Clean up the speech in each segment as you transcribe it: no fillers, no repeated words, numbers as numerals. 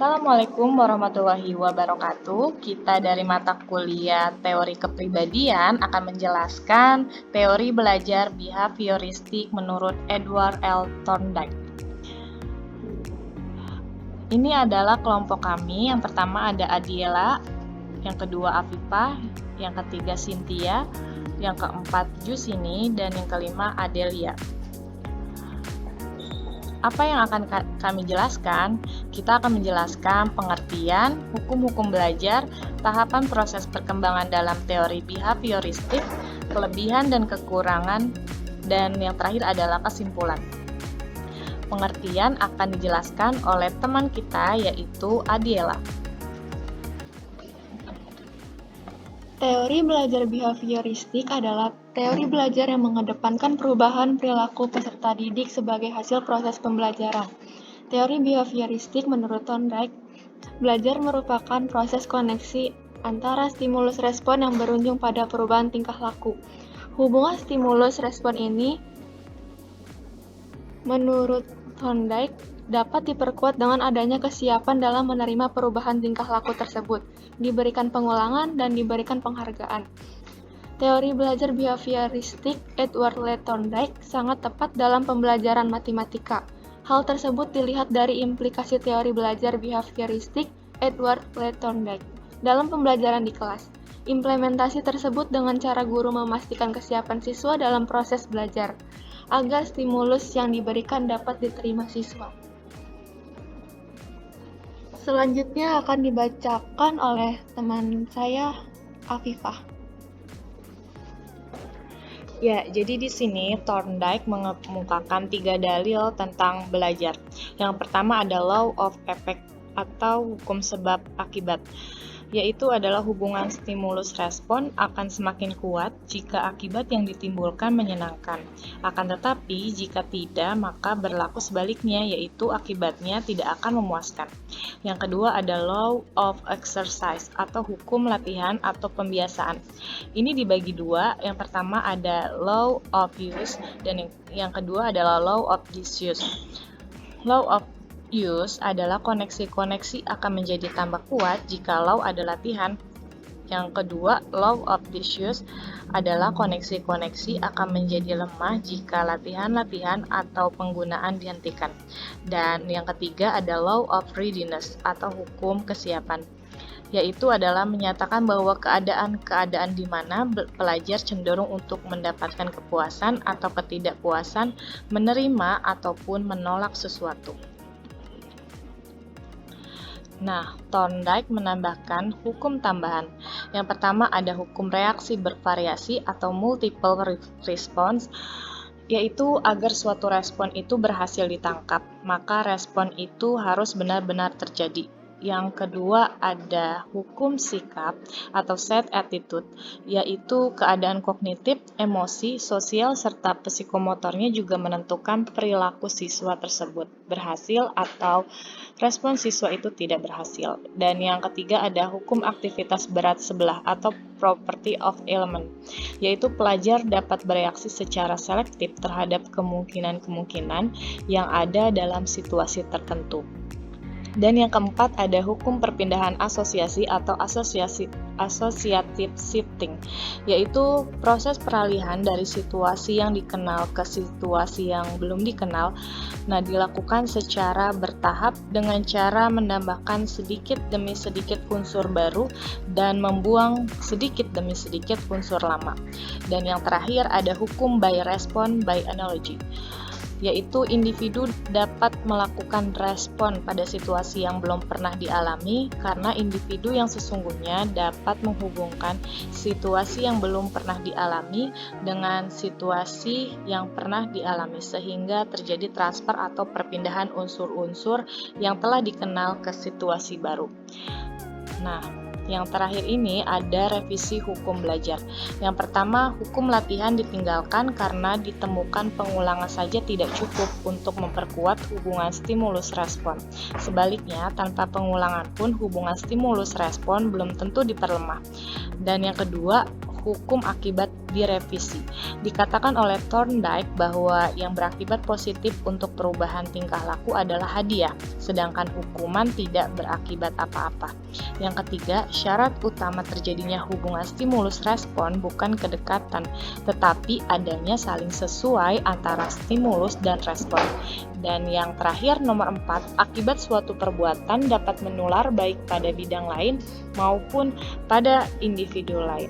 Assalamualaikum warahmatullahi wabarakatuh. Kita dari mata kuliah Teori Kepribadian akan menjelaskan teori belajar behavioristik menurut Edward L. Thorndike. Ini adalah kelompok kami. Yang pertama ada Adiela, yang kedua Afifah, yang ketiga Cynthia, yang keempat Jusini, dan yang kelima Adelia. Apa yang akan kami jelaskan? Kita akan menjelaskan pengertian, hukum-hukum belajar, tahapan proses perkembangan dalam teori behavioristik, kelebihan dan kekurangan, dan yang terakhir adalah kesimpulan. Pengertian akan dijelaskan oleh teman kita, yaitu Adiela. Teori belajar behavioristik adalah teori belajar yang mengedepankan perubahan perilaku peserta didik sebagai hasil proses pembelajaran. Teori behavioristik menurut Thorndike, belajar merupakan proses koneksi antara stimulus respon yang berujung pada perubahan tingkah laku. Hubungan stimulus respon ini, menurut Thorndike, dapat diperkuat dengan adanya kesiapan dalam menerima perubahan tingkah laku tersebut, diberikan pengulangan, dan diberikan penghargaan. Teori belajar behavioristik Edward L. Thorndike sangat tepat dalam pembelajaran matematika. Hal tersebut dilihat dari implikasi teori belajar behavioristik Edward L. Thorndike dalam pembelajaran di kelas. Implementasi tersebut dengan cara guru memastikan kesiapan siswa dalam proses belajar, agar stimulus yang diberikan dapat diterima siswa. Selanjutnya akan dibacakan oleh teman saya, Afifah. Ya, jadi di sini Thorndike mengemukakan 3 dalil tentang belajar. Yang pertama ada law of effect atau hukum sebab akibat, yaitu adalah hubungan stimulus respon akan semakin kuat jika akibat yang ditimbulkan menyenangkan. Akan tetapi, jika tidak, maka berlaku sebaliknya, yaitu akibatnya tidak akan memuaskan. Yang kedua ada law of exercise atau hukum latihan atau pembiasaan. Ini dibagi dua. Yang pertama ada law of use dan yang kedua adalah law of disuse. Law of use adalah koneksi-koneksi akan menjadi tambah kuat jikalau ada latihan. Yang kedua, law of disuse adalah koneksi-koneksi akan menjadi lemah jika latihan-latihan atau penggunaan dihentikan. Dan yang ketiga ada law of readiness atau hukum kesiapan, yaitu adalah menyatakan bahwa keadaan-keadaan di mana pelajar cenderung untuk mendapatkan kepuasan atau ketidakpuasan, menerima ataupun menolak sesuatu. Nah, Thorndike menambahkan hukum tambahan. Yang pertama ada hukum reaksi bervariasi atau multiple response, yaitu agar suatu respon itu berhasil ditangkap, maka respon itu harus benar-benar terjadi. Yang kedua ada hukum sikap atau set attitude, yaitu keadaan kognitif, emosi, sosial, serta psikomotornya juga menentukan perilaku siswa tersebut berhasil atau respon siswa itu tidak berhasil. Dan yang ketiga ada hukum aktivitas berat sebelah atau property of element, yaitu pelajar dapat bereaksi secara selektif terhadap kemungkinan-kemungkinan yang ada dalam situasi tertentu. Dan yang keempat ada hukum perpindahan asosiasi atau associative shifting, yaitu proses peralihan dari situasi yang dikenal ke situasi yang belum dikenal. Nah, dilakukan secara bertahap dengan cara menambahkan sedikit demi sedikit unsur baru dan membuang sedikit demi sedikit unsur lama. Dan yang terakhir ada hukum by response by analogy, yaitu individu dapat melakukan respon pada situasi yang belum pernah dialami karena individu yang sesungguhnya dapat menghubungkan situasi yang belum pernah dialami dengan situasi yang pernah dialami sehingga terjadi transfer atau perpindahan unsur-unsur yang telah dikenal ke situasi baru. Nah, yang terakhir ini ada revisi hukum belajar. Yang pertama, hukum latihan ditinggalkan karena ditemukan pengulangan saja tidak cukup untuk memperkuat hubungan stimulus respon. Sebaliknya, tanpa pengulangan pun hubungan stimulus respon belum tentu diperlemah. Dan yang kedua, hukum akibat direvisi. Dikatakan oleh Thorndike bahwa yang berakibat positif untuk perubahan tingkah laku adalah hadiah, sedangkan hukuman tidak berakibat apa-apa. Yang ketiga, syarat utama terjadinya hubungan stimulus-respon bukan kedekatan, tetapi adanya saling sesuai antara stimulus dan respon. Dan yang terakhir, nomor 4, akibat suatu perbuatan dapat menular baik pada bidang lain maupun pada individu lain.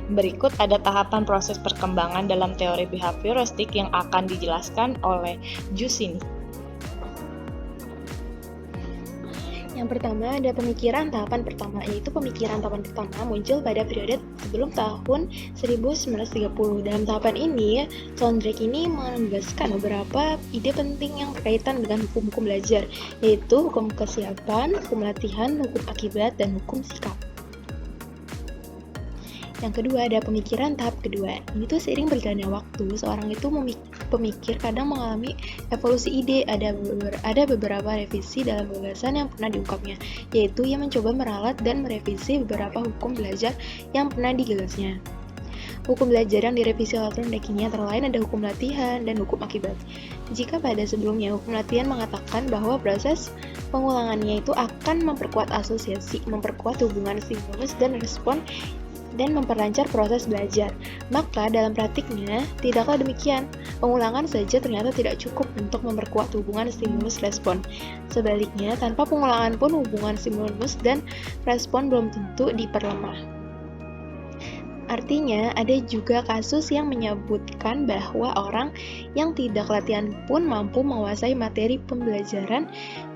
Berikut ada tahapan proses perkembangan dalam teori behavioristik yang akan dijelaskan oleh Jusini. Yang pertama ada pemikiran tahapan pertama, yaitu pemikiran tahapan pertama muncul pada periode sebelum tahun 1930. Dalam tahapan ini, Thorndike ini menegaskan beberapa ide penting yang berkaitan dengan hukum-hukum belajar, yaitu hukum kesiapan, hukum latihan, hukum akibat, dan hukum sikap. Yang kedua ada pemikiran tahap kedua. Ini tuh seiring berjalannya waktu, seorang itu pemikir kadang mengalami evolusi ide. Ada beberapa revisi dalam gagasan yang pernah diungkapnya, yaitu ia mencoba meralat dan merevisi beberapa hukum belajar yang pernah digagasnya. Hukum belajar yang direvisi oleh Thorndike ini antara lain ada hukum latihan dan hukum akibat. Jika pada sebelumnya hukum latihan mengatakan bahwa proses pengulangannya itu akan memperkuat asosiasi, memperkuat hubungan stimulus dan respon, dan memperlancar proses belajar. Maka dalam praktiknya tidaklah demikian. Pengulangan saja ternyata tidak cukup untuk memperkuat hubungan stimulus-respon. Sebaliknya, tanpa pengulangan pun hubungan stimulus dan respon belum tentu diperlemah. Artinya, ada juga kasus yang menyebutkan bahwa orang yang tidak latihan pun mampu menguasai materi pembelajaran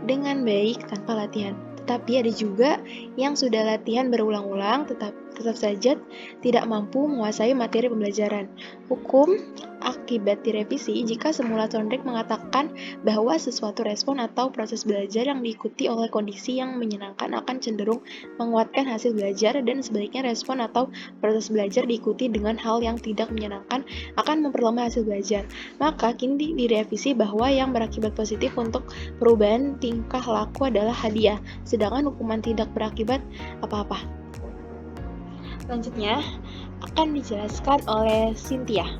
dengan baik tanpa latihan. Tetapi ada juga yang sudah latihan berulang-ulang tetap saja tidak mampu menguasai materi pembelajaran. Hukum akibat direvisi jika semula Thorndike mengatakan bahwa sesuatu respon atau proses belajar yang diikuti oleh kondisi yang menyenangkan akan cenderung menguatkan hasil belajar, dan sebaliknya respon atau proses belajar diikuti dengan hal yang tidak menyenangkan akan memperlemah hasil belajar. Maka kini direvisi bahwa yang berakibat positif untuk perubahan tingkah laku adalah hadiah, sedangkan hukuman tidak berakibat apa-apa. Selanjutnya akan dijelaskan oleh Cynthia.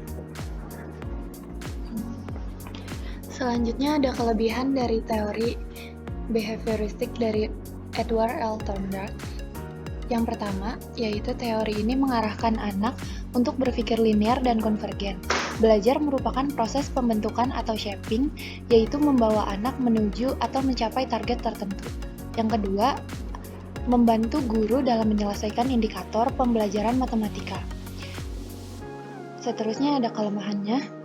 Selanjutnya ada kelebihan dari teori behavioristik dari Edward L. Thorndike. Yang pertama, yaitu teori ini mengarahkan anak untuk berpikir linear dan konvergen. Belajar merupakan proses pembentukan atau shaping, yaitu membawa anak menuju atau mencapai target tertentu. Yang kedua, membantu guru dalam menyelesaikan indikator pembelajaran matematika. Seterusnya ada kelemahannya.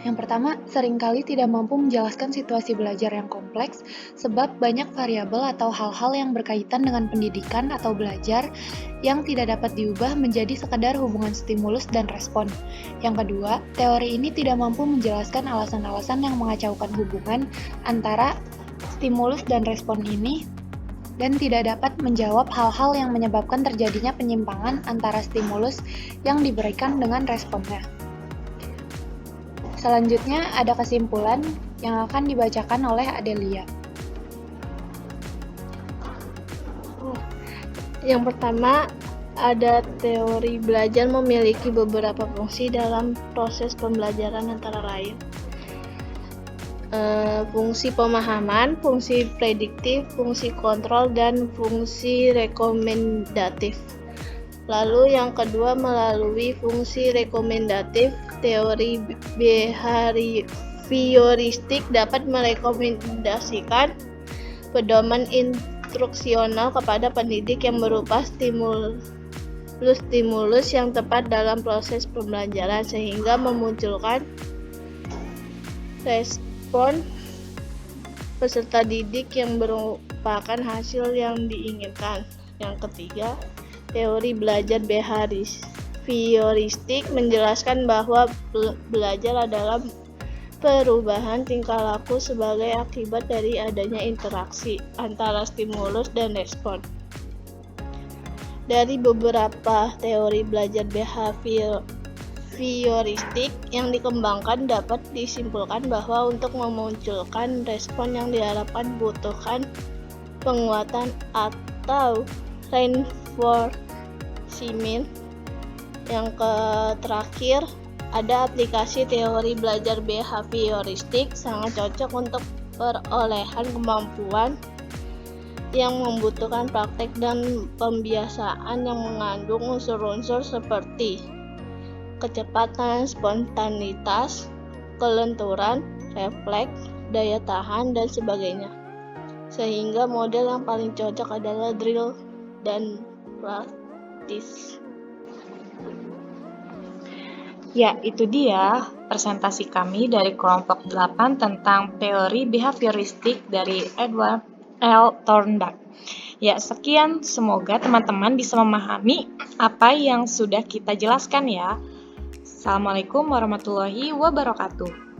Yang pertama, seringkali tidak mampu menjelaskan situasi belajar yang kompleks sebab banyak variabel atau hal-hal yang berkaitan dengan pendidikan atau belajar yang tidak dapat diubah menjadi sekadar hubungan stimulus dan respon. Yang kedua, teori ini tidak mampu menjelaskan alasan-alasan yang mengacaukan hubungan antara stimulus dan respon ini, dan tidak dapat menjawab hal-hal yang menyebabkan terjadinya penyimpangan antara stimulus yang diberikan dengan responnya. Selanjutnya ada kesimpulan yang akan dibacakan oleh Adelia. Yang pertama, ada teori belajar memiliki beberapa fungsi dalam proses pembelajaran antara lain fungsi pemahaman, fungsi prediktif, fungsi kontrol, dan fungsi rekomendatif. Lalu yang kedua, melalui fungsi rekomendatif, teori behavioristik dapat merekomendasikan pedoman instruksional kepada pendidik yang berupa stimulus yang tepat dalam proses pembelajaran sehingga memunculkan respon peserta didik yang merupakan hasil yang diinginkan. Yang ketiga, teori belajar behavioristik menjelaskan bahwa belajar adalah perubahan tingkah laku sebagai akibat dari adanya interaksi antara stimulus dan respon. Dari beberapa teori belajar behavioristik yang dikembangkan, dapat disimpulkan bahwa untuk memunculkan respon yang diharapkan butuhkan penguatan atau reinforcement Yang terakhir, ada aplikasi teori belajar behavioristik sangat cocok untuk perolehan kemampuan yang membutuhkan praktek dan pembiasaan yang mengandung unsur-unsur seperti kecepatan, spontanitas, kelenturan, refleks, daya tahan, dan sebagainya. Sehingga model yang paling cocok adalah drill dan practice. Ya, itu dia presentasi kami dari kelompok 8 tentang teori behavioristik dari Edward L. Thorndike. Ya, sekian. Semoga teman-teman bisa memahami apa yang sudah kita jelaskan ya. Assalamualaikum warahmatullahi wabarakatuh.